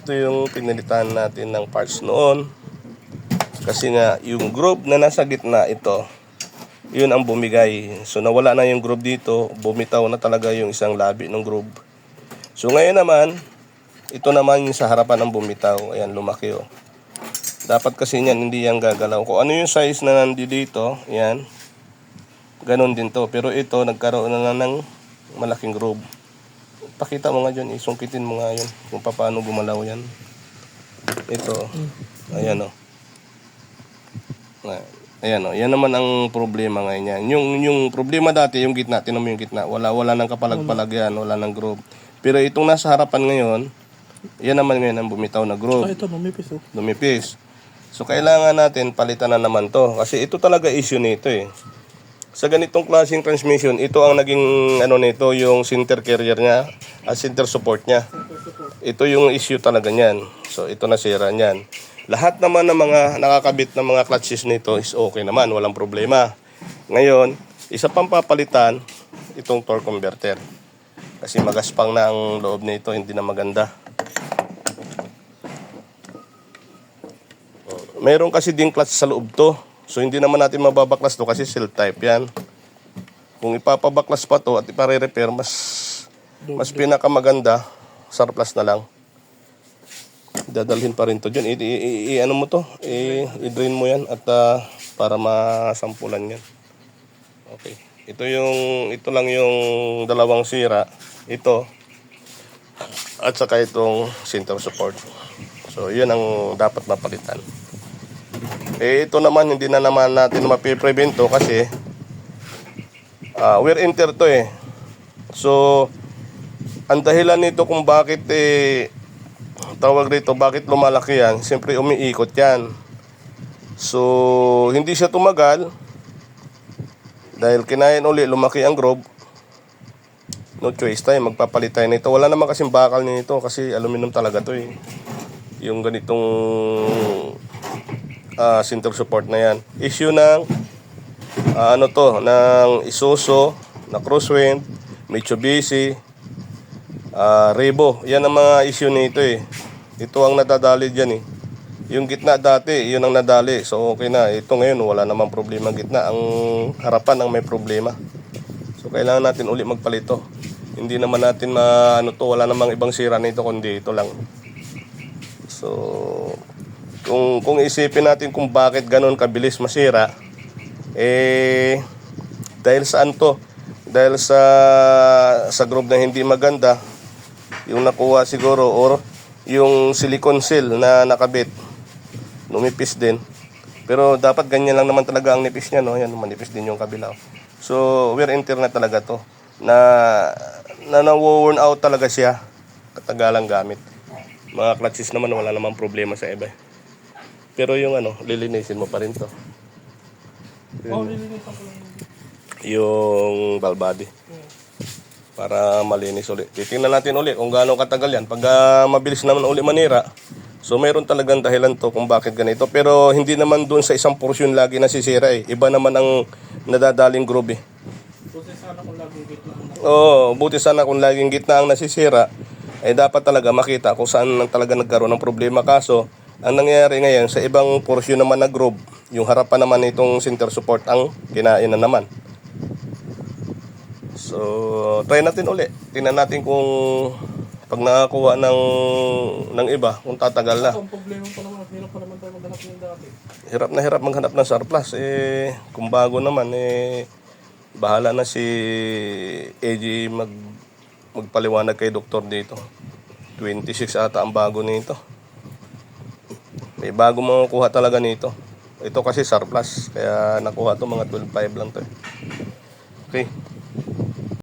ito yung pinilitan natin ng parts noon. Kasi nga, yung groove na nasa gitna ito, yun ang bumigay. So nawala na yung groove dito, bumitaw na talaga yung isang labi ng groove. So ngayon naman, ito naman yung sa harapan ng bumitaw. Ayan, lumaki oh. Dapat kasi niyan, hindi yan gagalaw. Kung ano yung size na nandito, yan. Ganon din to. Pero ito, nagkaroon na ng malaking groove. Pakita mo nga dyan, isungkitin mo nga yun. Kung paano gumalaw yan. Ito, ayan o. Ayan o, yan naman ang problema ngayon yan. Yung problema dati, yung gitna, tinan mo yung gitna. Wala nang kapalag-palag yan, wala nang groove. Pero itong nasa harapan ngayon, yan naman ngayon ang bumitaw na groove. Ito, lumipis oh. Lumipis. So kailangan natin palitan na naman to. Kasi ito talaga issue nito eh. Sa ganitong klaseng transmission, ito ang naging ano nito, yung center carrier niya, center support niya. Ito yung issue talaga niyan. So ito nasira niyan. Lahat naman ng mga nakakabit ng mga clutches nito is okay naman, walang problema. Ngayon, isa pang papalitan, itong torque converter. Kasi magaspang na ang loob nito, hindi na maganda. Mayroon kasi ding clutch sa loob to. So hindi naman natin mababaklas to kasi seal type yan. Kung ipapabaklas pa to at ipare-repair, mas pinakamaganda, surplus na lang. Dadalhin pa rin to dyan. Ano mo to? I-drain mo yan at para masampulan yan. Okay. Ito lang yung dalawang sira. Ito at saka itong center support. So yun ang dapat mapalitan. Ito naman hindi na naman natin mapiprevento kasi wear and tear to eh. So ang dahilan nito kung bakit tawag dito, bakit lumalaki yan, siyempre umiikot yan. So hindi siya tumagal dahil kinain uli, lumaki ang groove. No choice tayo, magpapalit tayo nito. Wala naman kasing bakal nito kasi aluminum talaga to eh. Yung ganitong center support na yan. Issue ng ng Isuzu, na Crosswind, Mitsubishi, Revo. Yan ang mga issue nito eh. Ito ang nadadali dyan eh. Yung gitna dati, yun ang nadali. So okay na. Ito ngayon, wala namang problema gitna. Ang harapan ang may problema. So kailangan natin uli magpalito. Hindi naman natin wala namang ibang sira nito kundi ito lang. So kung isipin natin kung bakit ganun kabilis masira, dahil saan to? Dahil sa groove na hindi maganda, yung nakuha siguro, or yung silicone seal na nakabit, lumipis din. Pero dapat ganyan lang naman talaga ang nipis niya, no? Yan, manipis din yung kabila. So, wear and tear na talaga to. Na-worn out talaga siya. Katagalang gamit. Mga clutches naman, wala namang problema sa iba. Pero yung lilinisin mo pa rin to. Lilinisan ko lang. Yung valve body. Para malinis ulit. Titingnan natin ulit kung gaano katagal yan. Pag mabilis naman uli manira, so mayroon talagang dahilan to kung bakit ganito. Pero hindi naman doon sa isang portion lagi nasisira eh. Iba naman ang nadadaling groove eh. Buti sana kung laging gitna ang Oo, buti sana kung laging gitna ang nasisira, dapat talaga makita kung saan talaga nagkaroon ng problema. Kaso, ang nangyayari ngayon, sa ibang portion naman na groove, yung harapan naman nitong center support ang kinain na naman. So, try natin uli. Tingnan natin kung pag nakakuha ng iba, kung tatagal na. Ang problema pa naman, hirap pa naman tayo maghanap ng dati. Hirap na hirap maghanap ng surplus. Kung bago naman, bahala na si AG magpaliwanag kay doktor dito. 26 ata ang bago nito. May bago makukuha talaga nito. Ito kasi surplus, kaya nakuha to mga 12.5 lang to. Okay.